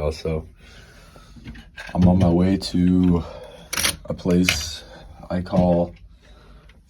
Also, I'm on my way to a place I call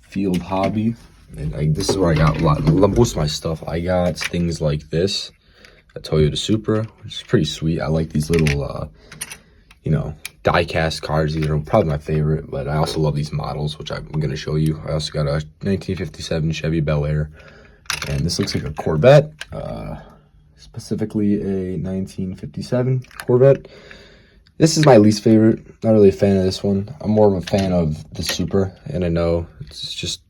Field Hobby, and this is where I got most of my stuff. I got things like this, a Toyota Supra, which is pretty sweet. I like these little, die-cast cars. These are probably my favorite, but I also love these models, which I'm going to show you. I also got a 1957 Chevy Bel Air, and this looks like a Corvette. Specifically a 1957 Corvette. This is my least favorite. Not really a fan of this one. I'm more of a fan of the Supra, and I know it's just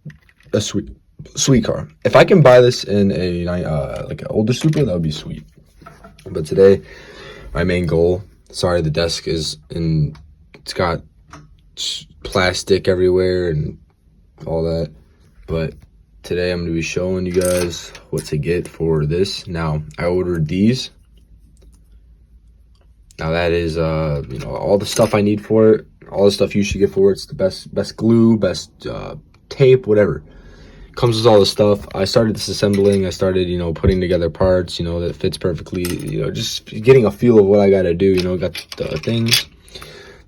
a sweet car. If I can buy this in a like an older Supra, that would be sweet. But today, my main goal. Sorry, the desk is in. It's got plastic everywhere and all that, but today I'm going to be showing you guys what to get for this. Now, I ordered these. Now that is, all the stuff I need for it. All the stuff you should get for it. It's the best glue, best tape, whatever. Comes with all the stuff. I started disassembling. I started, putting together parts, that fits perfectly. Just getting a feel of what I got to do. Got the things.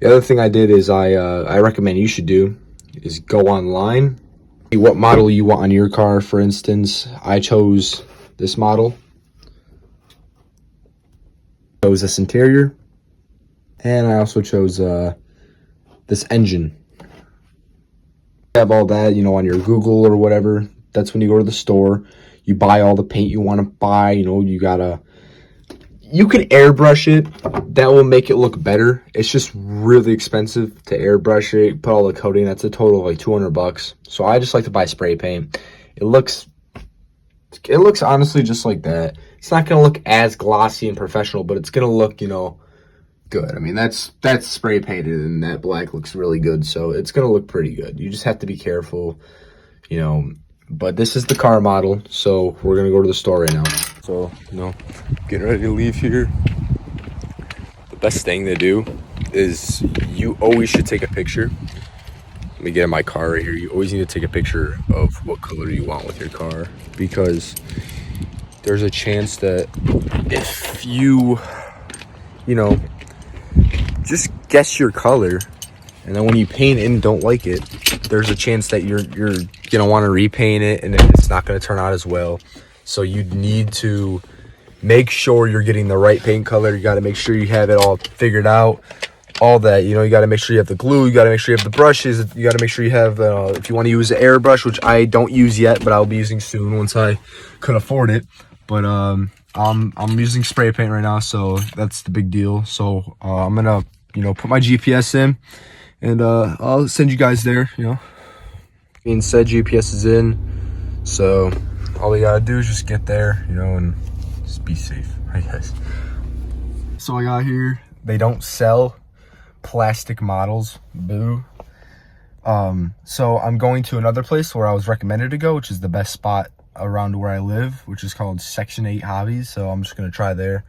The other thing I did is I recommend you should do is go online. What model you want on your car. For instance, I chose this model. Chose this interior, and I also chose this engine. You have all that, on your Google or whatever. That's when you go to the store. You buy all the paint you want to buy. You can airbrush it. That will make it look better. It's just really expensive to airbrush it, put all the coating. That's a total of like $200. So I just like to buy spray paint. It looks honestly just like that. It's not gonna look as glossy and professional, but it's gonna look, good. I mean, that's spray painted, and that black looks really good. So it's gonna look pretty good. You just have to be careful, But this is the car model, so we're gonna go to the store right now. So, getting ready to leave here. The best thing to do is you always should take a picture. Let me get in my car right here. You always need to take a picture of what color you want with your car, because there's a chance that if you, just guess your color, and then when you paint it and don't like it, there's a chance that you're gonna want to repaint it, and it's not gonna turn out as well. So you need to make sure you're getting the right paint color. You got to make sure you have it all figured out. All that, you got to make sure you have the glue. You got to make sure you have the brushes. You got to make sure you have, if you want to use the airbrush, which I don't use yet, but I'll be using soon once I can afford it. But I'm using spray paint right now, so that's the big deal. So I'm gonna, put my GPS in, and I'll send you guys there. Being said, GPS is in, so all you gotta do is just get there, and just be safe, I guess. So I got here. They don't sell plastic models. Boo. So I'm going to another place where I was recommended to go, which is the best spot around where I live, which is called Section 8 Hobbies. So I'm just gonna try there,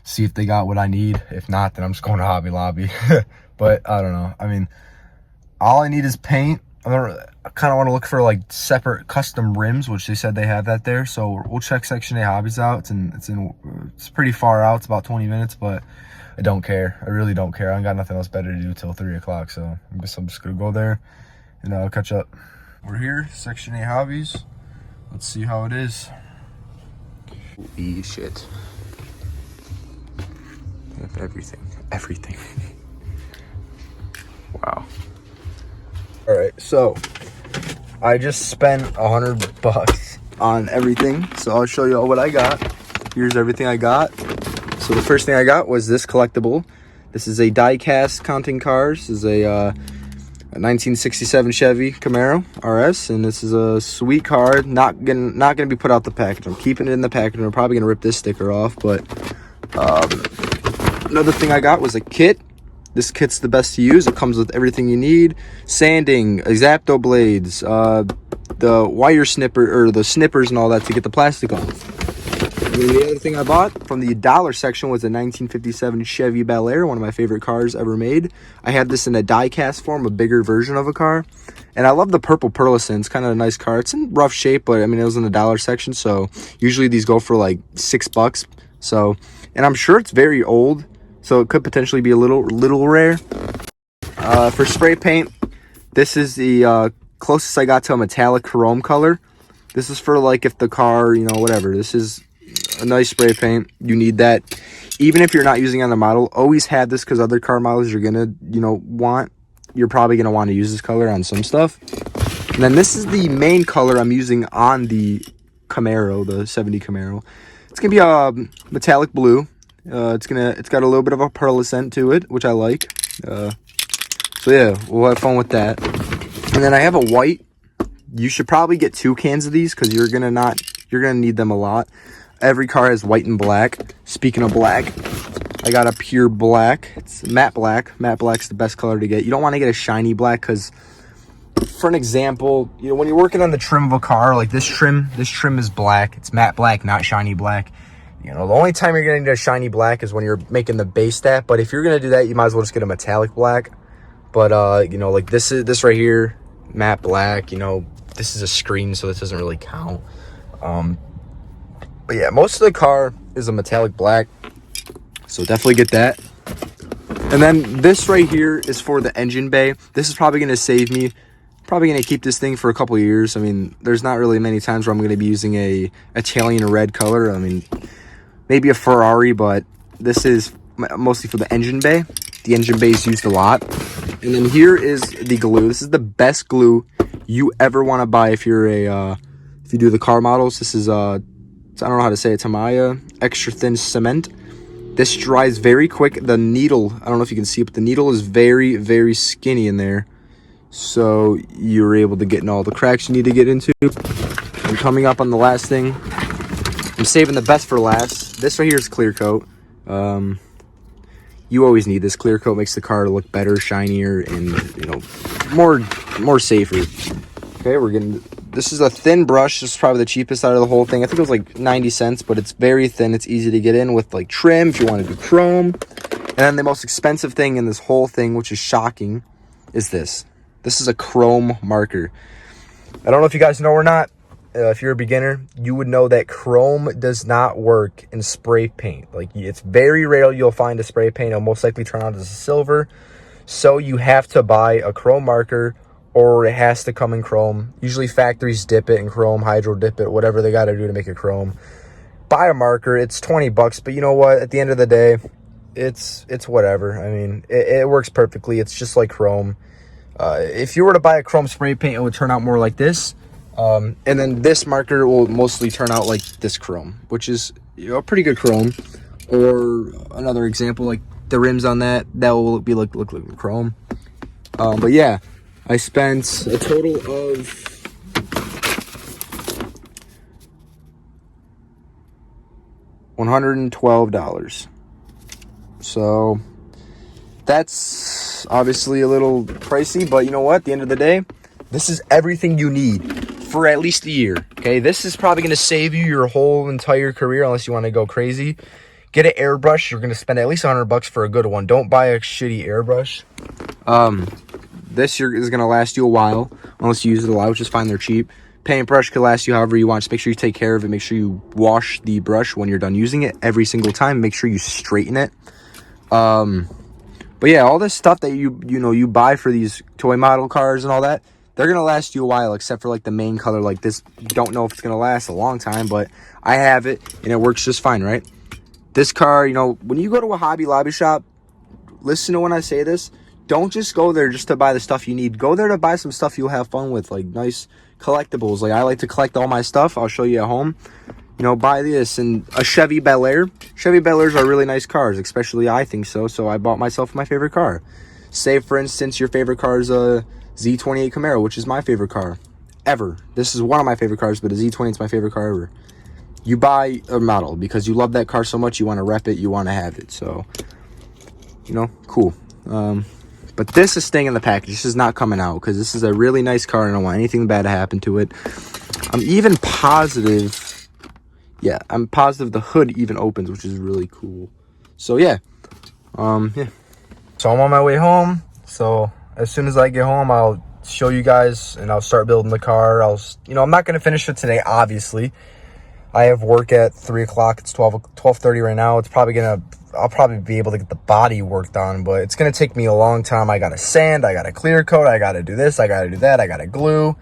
see if they got what I need. If not, then I'm just going to Hobby Lobby. But I don't know. I mean, all I need is paint. I kind of want to look for like separate custom rims, which they said they have that there. So we'll check Section 8 Hobbies out. It's pretty far out. It's about 20 minutes, but I don't care. I really don't care. I ain't got nothing else better to do till 3 o'clock. So I guess I'm just gonna go there, and I'll catch up. We're here, Section 8 Hobbies. Let's see how it is. Holy shit. They have everything. Wow. All right, so I just spent $100 on everything. So I'll show you all what I got. Here's everything I got. So the first thing I got was this collectible. This is a die-cast counting cars. This is a 1967 Chevy Camaro RS, and this is a sweet car. Not gonna be put out the package. I'm keeping it in the package. I'm probably gonna rip this sticker off. But another thing I got was a kit. This kit's the best to use. It comes with everything you need: sanding, X-Acto blades, the wire snipper, or the snippers and all that to get the plastic off. And the other thing I bought from the dollar section was a 1957 Chevy Bel Air, one of my favorite cars ever made. I had this in a die-cast form, a bigger version of a car. And I love the purple Pearlison. It's kind of a nice car. It's in rough shape, but I mean, it was in the dollar section, so usually these go for like $6. So, and I'm sure it's very old, so it could potentially be a little rare. For spray paint, this is the closest I got to a metallic chrome color. This is for like if the car, you know, whatever. This is a nice spray paint. You need that. Even if you're not using it on the model, always have this, because other car models you're gonna, you know, you're probably gonna want to use this color on some stuff. And then this is the main color I'm using on the Camaro, the 70 Camaro. It's gonna be a metallic blue. It's got a little bit of a pearlescent to it, which I like. So yeah, we'll have fun with that. And then I have a white. You should probably get 2 cans of these, because you're gonna need them a lot. Every car has white and black. Speaking of black, I got a pure black. It's matte black. Matte black's the best color to get. You don't want to get a shiny black, because for an example, you know, when you're working on the trim of a car, like this trim is black. It's matte black, not shiny black. You know, the only time you're gonna need a shiny black is when you're making the base stat. But if you're gonna do that, you might as well just get a metallic black. But you know, like this right here, matte black. You know, this is a screen, so this doesn't really count. But yeah, most of the car is a metallic black, so definitely get that. And then this right here is for the engine bay. This is probably gonna save me. Probably going to keep this thing for a couple of years. I mean, there's not really many times where I'm going to be using a Italian red color. I mean, maybe a Ferrari, but this is mostly for the engine bay. The engine bay is used a lot. And then here is the glue. This is the best glue you ever want to buy if you're if you do the car models. This is I don't know how to say it, Tamiya extra thin cement. This dries very quick. The needle, I don't know if you can see it, but the needle is very, very skinny in there. So you're able to get in all the cracks you need to get into. And coming up on the last thing, I'm saving the best for last. This right here is clear coat. You always need this. Clear coat makes the car look better, shinier, and you know, more safer. Okay, this is a thin brush. This is probably the cheapest out of the whole thing. I think it was like 90 cents, but it's very thin. It's easy to get in with like trim if you want to do chrome. And then the most expensive thing in this whole thing, which is shocking, is this. This is a chrome marker. I don't know if you guys know or not. If you're a beginner, you would know that chrome does not work in spray paint. Like, it's very rare you'll find a spray paint. It'll most likely turn out as a silver. So you have to buy a chrome marker, or it has to come in chrome. Usually factories dip it in chrome, hydro dip it, whatever they got to do to make it chrome. Buy a marker. It's 20 bucks, but you know what? At the end of the day, it's whatever. I mean, it works perfectly. It's just like chrome. If you were to buy a chrome spray paint, it would turn out more like this. And then this marker will mostly turn out like this chrome, which is, you know, a pretty good chrome. Or another example, like the rims on that will be look like chrome. But yeah, I spent a total of $112. So that's obviously a little pricey, but you know what? At the end of the day, this is everything you need for at least a year. Okay, this is probably going to save you your whole entire career, unless you want to go crazy. Get an airbrush. You're going to spend at least $100 for a good one. Don't buy a shitty airbrush. This is going to last you a while, unless you use it a lot, which is fine. They're cheap. Paintbrush could last you however you want. Just make sure you take care of it. Make sure you wash the brush when you're done using it every single time. Make sure you straighten it. But yeah, all this stuff that you buy for these toy model cars and all that, they're going to last you a while, except for like the main color like this. You don't know if it's going to last a long time, but I have it and it works just fine, right? This car, you know, when you go to a Hobby Lobby shop, listen to when I say this. Don't just go there just to buy the stuff you need. Go there to buy some stuff you'll have fun with, like nice collectibles. Like, I like to collect all my stuff. I'll show you at home. You know, buy this and a Chevy Bel Air. Chevy Bel Airs are really nice cars, especially I think so. So I bought myself my favorite car. Say, for instance, your favorite car is a Z28 Camaro, which is my favorite car ever. This is one of my favorite cars, but a Z28 is my favorite car ever. You buy a model because you love that car so much. You want to rep it. You want to have it. So, you know, cool. But this is staying in the package. This is not coming out because this is a really nice car and I don't want anything bad to happen to it. I'm even positive. Yeah, I'm positive the hood even opens, which is really cool. So yeah. Yeah. So I'm on my way home. So as soon as I get home, I'll show you guys and I'll start building the car. I'm not going to finish it today, obviously. I have work at 3 o'clock. It's 12:30 right now. It's probably I'll probably be able to get the body worked on, but it's going to take me a long time. I got to sand, I got to clear coat, I got to do this, I got to do that, I got to glue.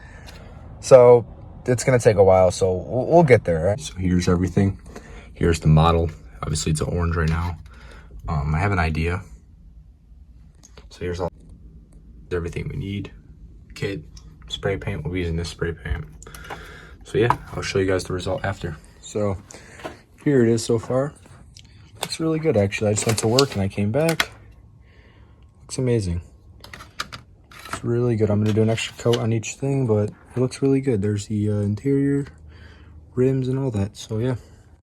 So it's going to take a while, so we'll get there. Right? So here's everything. Here's the model. Obviously it's orange right now. I have an idea. So here's all everything we need. Kit, spray paint. We'll be using this spray paint. So yeah, I'll show you guys the result after. So here it is so far. Looks really good, actually. I just went to work and I came back. Looks amazing. It's really good. I'm gonna do an extra coat on each thing, but it looks really good. There's the interior, rims, and all that. So yeah.